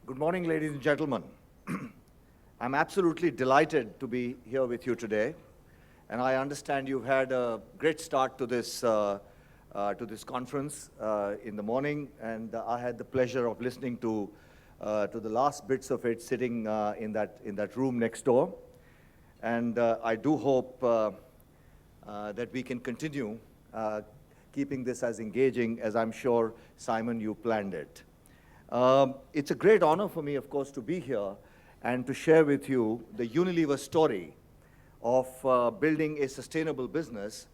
Good morning, ladies and gentlemen. I'm absolutely delighted to be here with you today. And I understand you've had a great start to this conference in the morning. And I had the pleasure of listening to the last bits of it sitting in that room next door. And I do hope that we can continue keeping this as engaging as I'm sure, Simon, you planned it. It's a great honor for me, of course, to be here and to share with you the Unilever story of building a sustainable business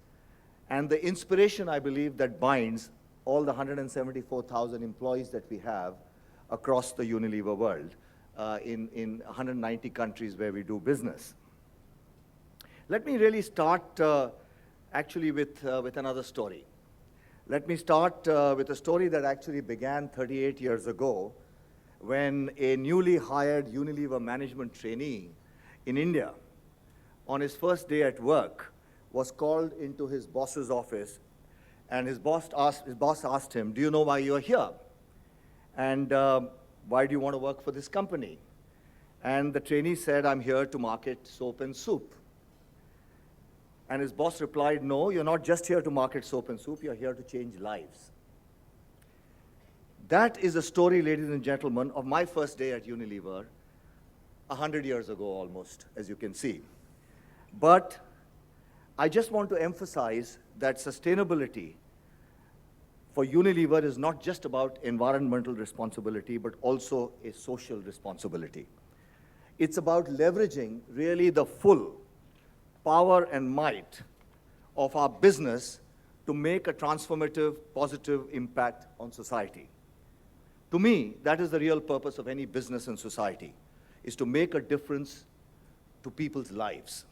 and the inspiration, I believe, that binds all the 174,000 employees that we have across the Unilever world in 190 countries where we do business. Let me really start actually with another story. Let me start with a story that actually began 38 years ago when a newly hired Unilever management trainee in India, on his first day at work, was called into his boss's office, and his boss asked him, "Do you know why you're here? And why do you want to work for this company?" And the trainee said, "I'm here to market soap and soup." And his boss replied, "No, you're not just here to market soap and soup, you're here to change lives." That is a story, ladies and gentlemen, of my first day at Unilever, 100 years ago almost, as you can see. But I just want to emphasize that sustainability for Unilever is not just about environmental responsibility, but also a social responsibility. It's about leveraging really the full power and might of our business to make a transformative, positive impact on society. To me, that is the real purpose of any business in society, is to make a difference to people's lives.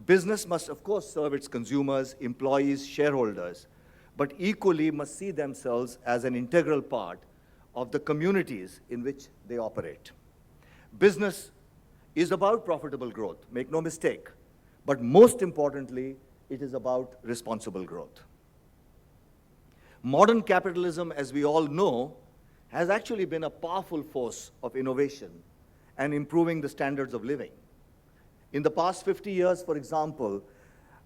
Business must, of course, serve its consumers, employees, shareholders, but equally must see themselves as an integral part of the communities in which they operate. Business is about profitable growth, make no mistake. But most importantly, it is about responsible growth. Modern capitalism, as we all know, has actually been a powerful force of innovation and improving the standards of living. In the past 50 years, for example,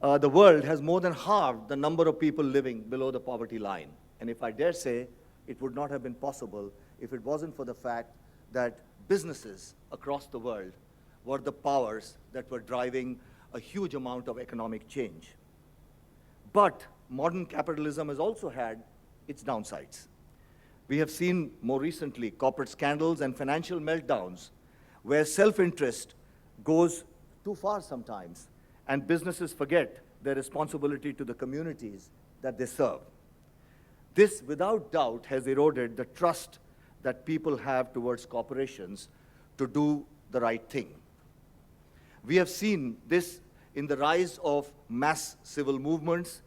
the world has more than halved the number of people living below the poverty line. And if I dare say, it would not have been possible if it wasn't for the fact that businesses across the world were the powers that were driving a huge amount of economic change. But modern capitalism has also had its downsides. We have seen more recently corporate scandals and financial meltdowns where self-interest goes too far sometimes and businesses forget their responsibility to the communities that they serve. This, without doubt, has eroded the trust that people have towards corporations to do the right thing. We have seen this in the rise of mass civil movements.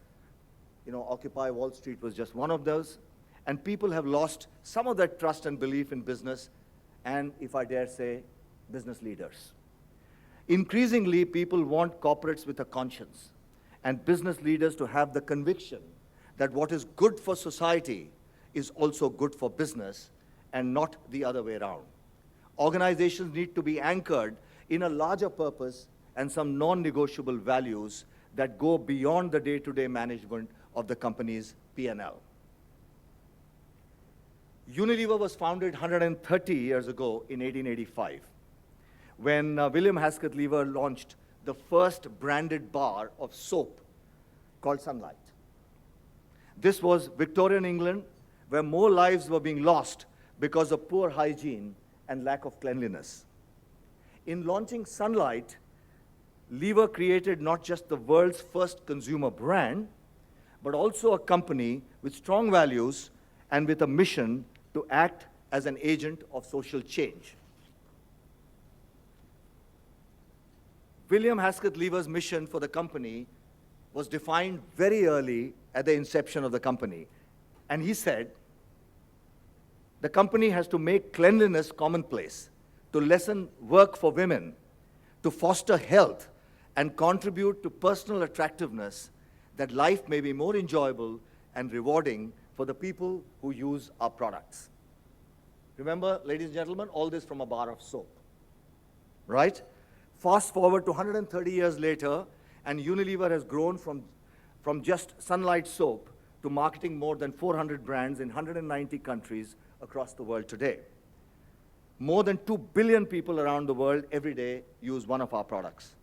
Occupy Wall Street was just one of those. And people have lost some of that trust and belief in business and, if I dare say, business leaders. Increasingly, people want corporates with a conscience and business leaders to have the conviction that what is good for society is also good for business and not the other way around. Organizations need to be anchored in a larger purpose and some non-negotiable values that go beyond the day-to-day management of the company's P&L. Unilever was founded 130 years ago in 1885, when William Haskett Lever launched the first branded bar of soap called Sunlight. This was Victorian England, where more lives were being lost because of poor hygiene and lack of cleanliness. In launching Sunlight, Lever created not just the world's first consumer brand, but also a company with strong values and with a mission to act as an agent of social change. William Haskett Lever's mission for the company was defined very early at the inception of the company. And he said, the company has to make cleanliness commonplace, to lessen work for women, to foster health, and contribute to personal attractiveness, that life may be more enjoyable and rewarding for the people who use our products. Remember, ladies and gentlemen, all this from a bar of soap, right? Fast forward to 130 years later, and Unilever has grown from just Sunlight soap to marketing more than 400 brands in 190 countries across the world today. More than 2 billion people around the world every day use one of our products.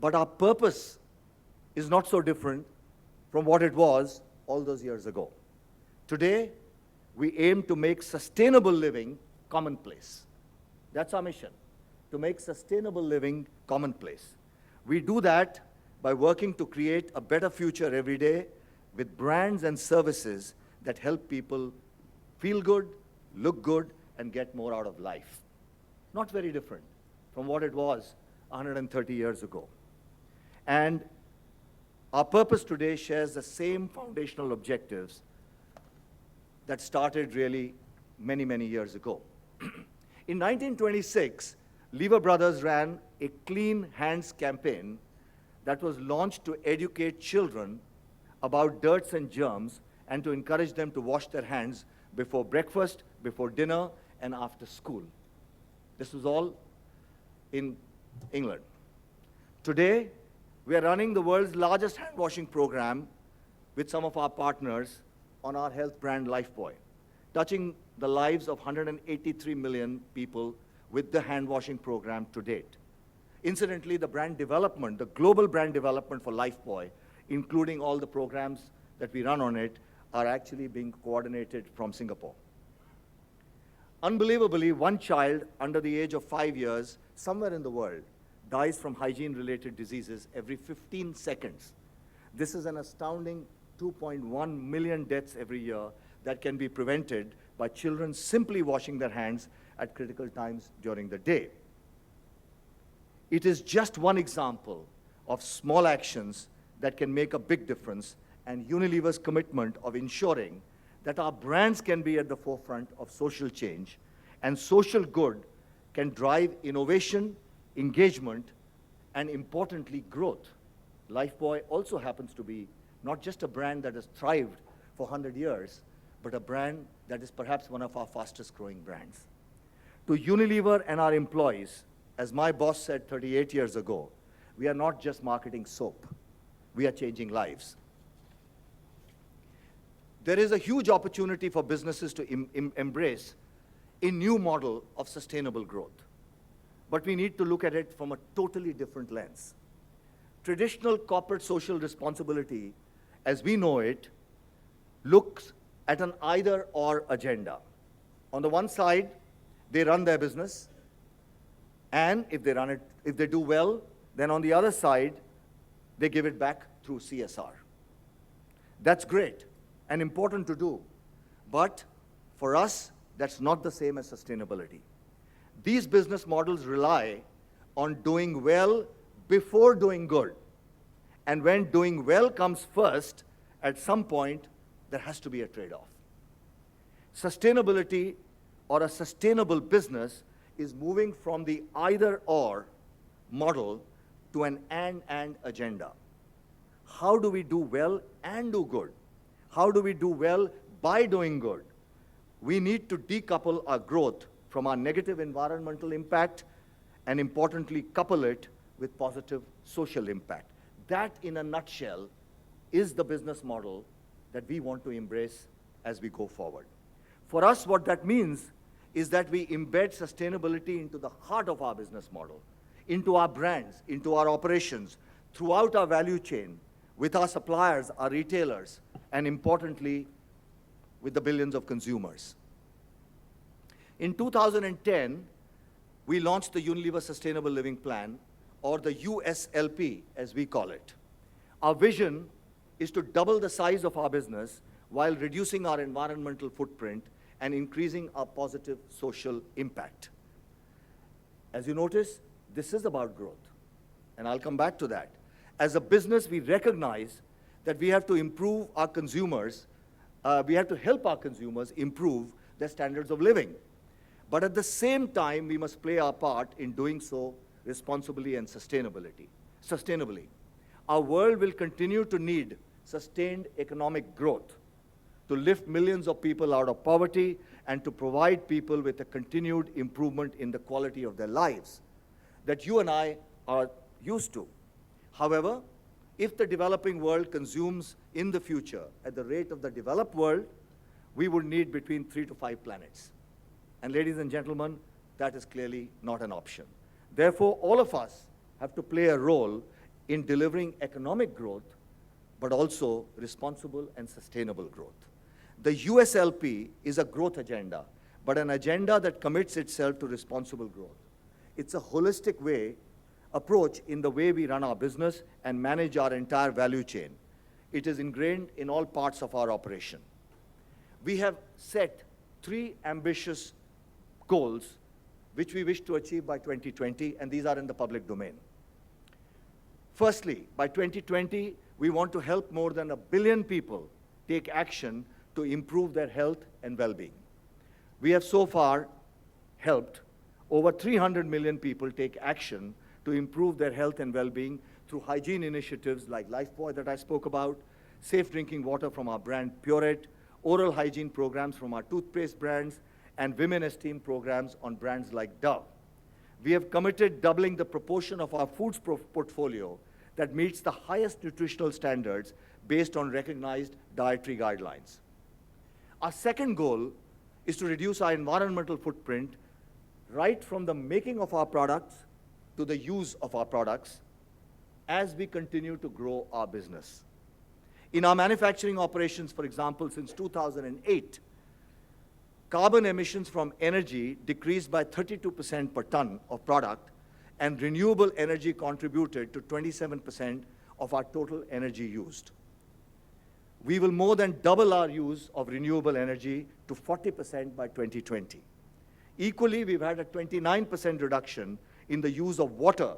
But our purpose is not so different from what it was all those years ago. Today, we aim to make sustainable living commonplace. That's our mission, to make sustainable living commonplace. We do that by working to create a better future every day with brands and services that help people feel good, look good, and get more out of life. Not very different from what it was 130 years ago. And our purpose today shares the same foundational objectives that started really many, many years ago. In 1926, Lever Brothers ran a Clean Hands campaign that was launched to educate children about dirts and germs and to encourage them to wash their hands before breakfast, before dinner, and after school. This was all in England. Today, we are running the world's largest hand washing program with some of our partners on our health brand Lifebuoy, touching the lives of 183 million people with the hand washing program to date. Incidentally, the brand development, the global brand development for Lifebuoy, including all the programs that we run on it, are actually being coordinated from Singapore. Unbelievably, one child under the age of 5 years, somewhere in the world, dies from hygiene-related diseases every 15 seconds. This is an astounding 2.1 million deaths every year that can be prevented by children simply washing their hands at critical times during the day. It is just one example of small actions that can make a big difference, and Unilever's commitment of ensuring that our brands can be at the forefront of social change and social good can drive innovation, engagement, and importantly, growth. Lifebuoy also happens to be not just a brand that has thrived for 100 years, but a brand that is perhaps one of our fastest growing brands. To Unilever and our employees, as my boss said 38 years ago, we are not just marketing soap, we are changing lives. There is a huge opportunity for businesses to embrace a new model of sustainable growth. But we need to look at it from a totally different lens. Traditional corporate social responsibility, as we know it, looks at an either-or agenda. On the one side, they run their business, and if they do well, then on the other side, they give it back through CSR. That's great and important to do, but for us, that's not the same as sustainability. These business models rely on doing well before doing good. And when doing well comes first, at some point, there has to be a trade-off. Sustainability or a sustainable business is moving from the either-or model to an and agenda. How do we do well and do good? How do we do well by doing good? We need to decouple our growth from our negative environmental impact and importantly couple it with positive social impact. That, in a nutshell, is the business model that we want to embrace as we go forward. For us, what that means is that we embed sustainability into the heart of our business model, into our brands, into our operations, throughout our value chain, with our suppliers, our retailers, and importantly, with the billions of consumers. In 2010, we launched the Unilever Sustainable Living Plan, or the USLP, as we call it. Our vision is to double the size of our business while reducing our environmental footprint and increasing our positive social impact. As you notice, this is about growth, and I'll come back to that. As a business, we recognize that we have to improve our consumers, we have to help our consumers improve their standards of living. But at the same time, we must play our part in doing so responsibly and sustainably. Our world will continue to need sustained economic growth. to lift millions of people out of poverty, and to provide people with a continued improvement in the quality of their lives that you and I are used to. However, if the developing world consumes in the future at the rate of the developed world, we would need between 3 to 5 planets. And ladies and gentlemen, that is clearly not an option. Therefore, all of us have to play a role in delivering economic growth, but also responsible and sustainable growth. The USLP is a growth agenda, but an agenda that commits itself to responsible growth. It's a holistic approach in the way we run our business and manage our entire value chain. It is ingrained in all parts of our operation. We have set 3 ambitious goals which we wish to achieve by 2020, and these are in the public domain. Firstly, by 2020, we want to help more than 1 billion people take action to improve their health and well-being. We have so far helped over 300 million people take action to improve their health and well-being through hygiene initiatives like Lifebuoy that I spoke about, safe drinking water from our brand Pureit, oral hygiene programs from our toothpaste brands, and women esteem programs on brands like Dove. We have committed doubling the proportion of our foods portfolio that meets the highest nutritional standards based on recognized dietary guidelines. Our second goal is to reduce our environmental footprint right from the making of our products to the use of our products as we continue to grow our business. In our manufacturing operations, for example, since 2008, carbon emissions from energy decreased by 32% per ton of product, and renewable energy contributed to 27% of our total energy used. We will more than double our use of renewable energy to 40% by 2020. Equally, we've had a 29% reduction in the use of water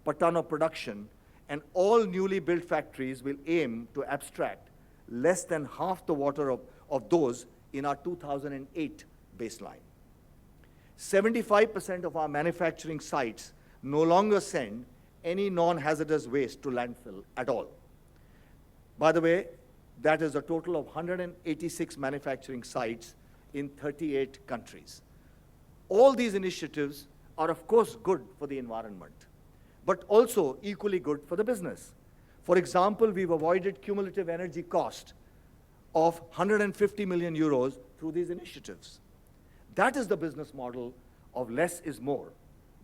per ton of production, and all newly built factories will aim to abstract less than half the water of those in our 2008 baseline. 75% of our manufacturing sites no longer send any non-hazardous waste to landfill at all. By the way, that is a total of 186 manufacturing sites in 38 countries. All these initiatives are, of course, good for the environment, but also equally good for the business. For example, we've avoided cumulative energy cost of 150 million euros through these initiatives. That is the business model of less is more.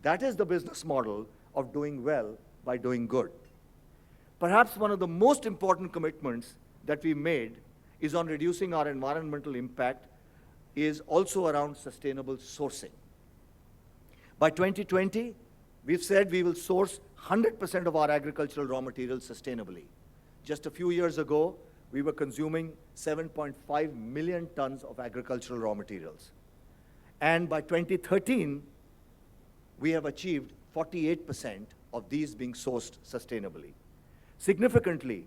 That is the business model of doing well by doing good. Perhaps one of the most important commitments that we made is on reducing our environmental impact is also around sustainable sourcing. By 2020, we've said we will source 100% of our agricultural raw materials sustainably. Just a few years ago, we were consuming 7.5 million tons of agricultural raw materials. And by 2013, we have achieved 48% of these being sourced sustainably. Significantly,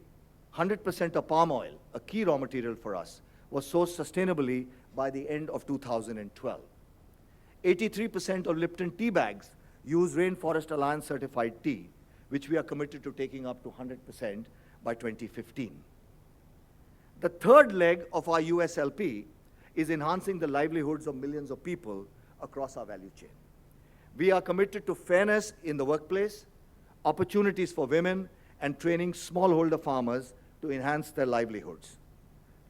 100% of palm oil, a key raw material for us, was sourced sustainably by the end of 2012. 83% of Lipton tea bags use Rainforest Alliance certified tea, which we are committed to taking up to 100% by 2015. The third leg of our USLP is enhancing the livelihoods of millions of people across our value chain. We are committed to fairness in the workplace, opportunities for women, and training smallholder farmers to enhance their livelihoods.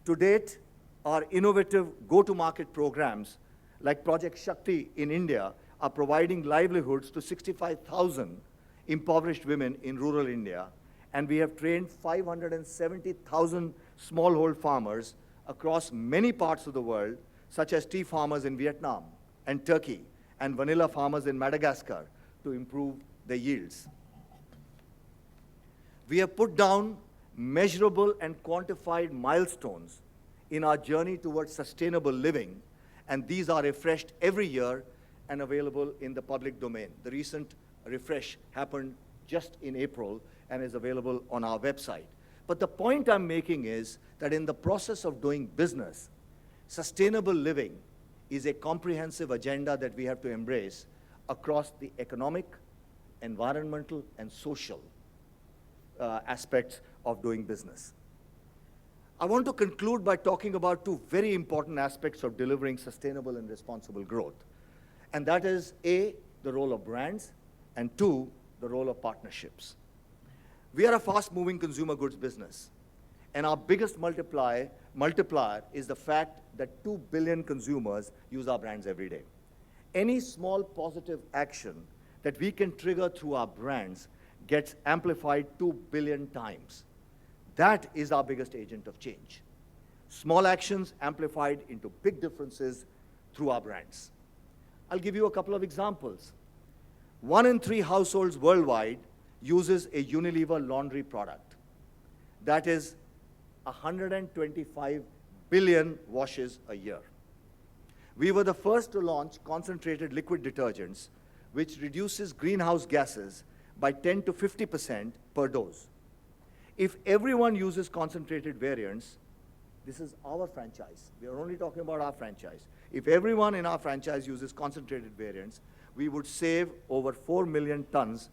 To date, our innovative go-to-market programs like Project Shakti in India are providing livelihoods to 65,000 impoverished women in rural India, and we have trained 570,000 smallhold farmers across many parts of the world, such as tea farmers in Vietnam and Turkey, and vanilla farmers in Madagascar, to improve their yields. We have put down measurable and quantified milestones in our journey towards sustainable living, and these are refreshed every year and available in the public domain. The recent refresh happened just in April and is available on our website. But the point I'm making is that in the process of doing business, sustainable living is a comprehensive agenda that we have to embrace across the economic, environmental, and social aspects of doing business. I want to conclude by talking about two very important aspects of delivering sustainable and responsible growth. And that is, A, the role of brands, and two, the role of partnerships. We are a fast-moving consumer goods business, and our biggest multiplier is the fact that 2 billion consumers use our brands every day. Any small positive action that we can trigger through our brands gets amplified 2 billion times. That is our biggest agent of change. Small actions amplified into big differences through our brands. I'll give you a couple of examples. 1 in 3 households worldwide uses a Unilever laundry product. That is 125 billion washes a year. We were the first to launch concentrated liquid detergents, which reduces greenhouse gases by 10 to 50% per dose. If everyone uses concentrated variants, this is our franchise. We are only talking about our franchise. If everyone in our franchise uses concentrated variants, we would save over 4 million tons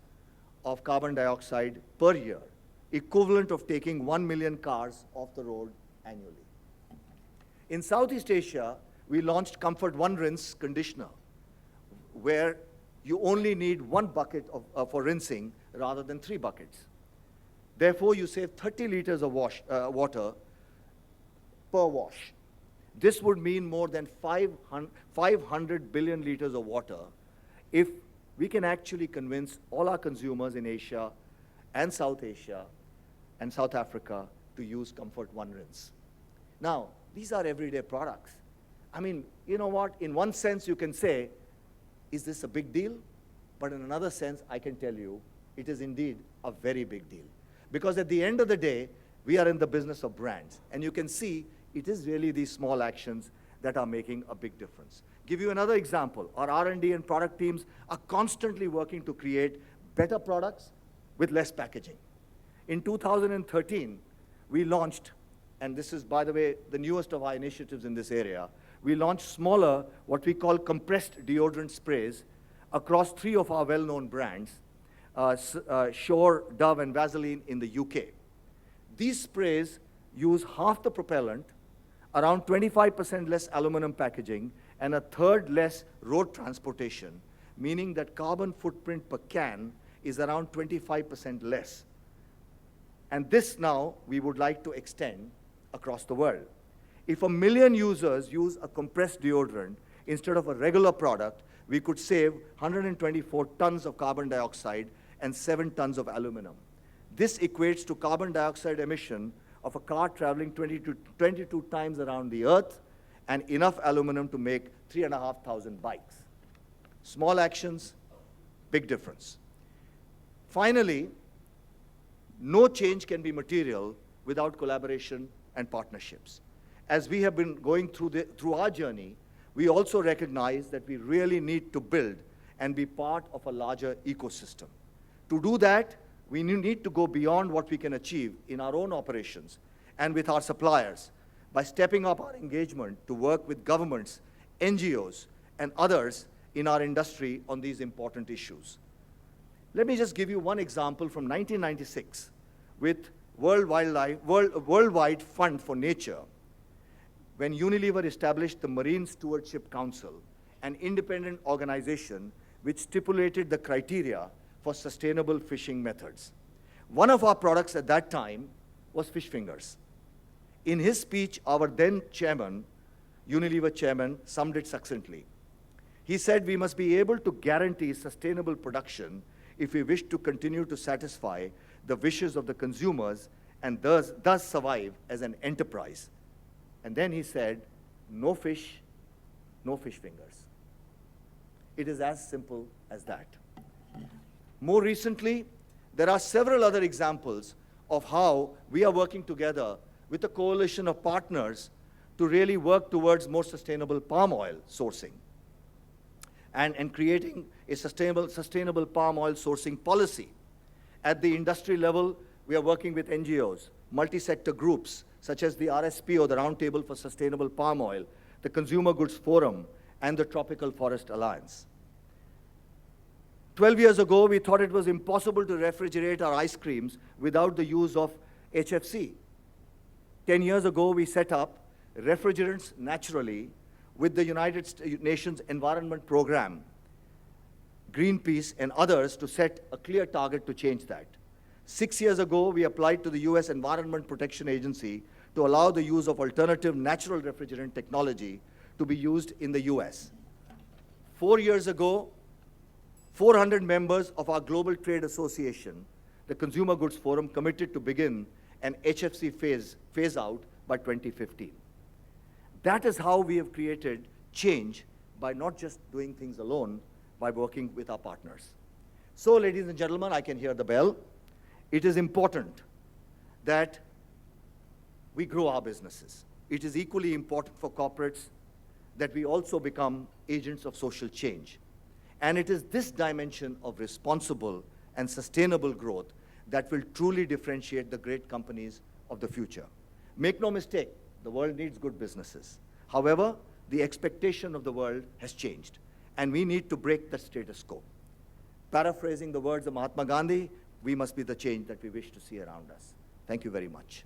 of carbon dioxide per year, equivalent of taking 1 million cars off the road annually. In Southeast Asia, we launched Comfort One Rinse Conditioner, where you only need 1 bucket for rinsing rather than 3 buckets. Therefore, you save 30 liters of water per wash. This would mean more than 500 billion liters of water if we can actually convince all our consumers in Asia and South Asia and South Africa to use Comfort One Rinse. Now, these are everyday products. I mean, you know what? In one sense, you can say, is this a big deal? But in another sense, I can tell you, it is indeed a very big deal. Because at the end of the day, we are in the business of brands. And you can see it is really these small actions that are making a big difference. Give you another example. Our R&D and product teams are constantly working to create better products with less packaging. In 2013, we launched, and this is, by the way, the newest of our initiatives in this area, we launched smaller, what we call compressed deodorant sprays across 3 of our well-known brands, Shore, Dove, and Vaseline in the UK. These sprays use half the propellant, around 25% less aluminum packaging, and a third less road transportation, meaning that carbon footprint per can is around 25% less. And this now we would like to extend across the world. If 1 million users use a compressed deodorant instead of a regular product, we could save 124 tons of carbon dioxide and 7 tons of aluminum. This equates to carbon dioxide emission of a car traveling 22 times around the Earth and enough aluminum to make 3,500 bikes. Small actions, big difference. Finally, no change can be material without collaboration and partnerships. As we have been going through our journey, we also recognize that we really need to build and be part of a larger ecosystem. To do that, we need to go beyond what we can achieve in our own operations and with our suppliers by stepping up our engagement to work with governments, NGOs, and others in our industry on these important issues. Let me just give you one example from 1996 with Worldwide Fund for Nature, when Unilever established the Marine Stewardship Council, an independent organization which stipulated the criteria for sustainable fishing methods. One of our products at that time was fish fingers. In his speech, our then chairman, Unilever chairman, summed it succinctly. He said we must be able to guarantee sustainable production if we wish to continue to satisfy the wishes of the consumers and thus survive as an enterprise. And then he said, no fish fingers. It is as simple as that. More recently, there are several other examples of how we are working together with a coalition of partners to really work towards more sustainable palm oil sourcing and creating a sustainable palm oil sourcing policy. At the industry level, we are working with NGOs, multi-sector groups, such as the RSPO, the Roundtable for Sustainable Palm Oil, the Consumer Goods Forum, and the Tropical Forest Alliance. 12 years ago, we thought it was impossible to refrigerate our ice creams without the use of HFC. 10 years ago, we set up refrigerants naturally with the United Nations Environment Program, Greenpeace, and others to set a clear target to change that. 6 years ago, we applied to the US Environment Protection Agency to allow the use of alternative natural refrigerant technology to be used in the US. 4 years ago, 400 members of our Global Trade Association, the Consumer Goods Forum, committed to begin an HFC phase out by 2015. That is how we have created change, by not just doing things alone, by working with our partners. So, ladies and gentlemen, I can hear the bell. It is important that we grow our businesses. It is equally important for corporates that we also become agents of social change. And it is this dimension of responsible and sustainable growth that will truly differentiate the great companies of the future. Make no mistake, the world needs good businesses. However, the expectation of the world has changed, and we need to break the status quo. Paraphrasing the words of Mahatma Gandhi, we must be the change that we wish to see around us. Thank you very much.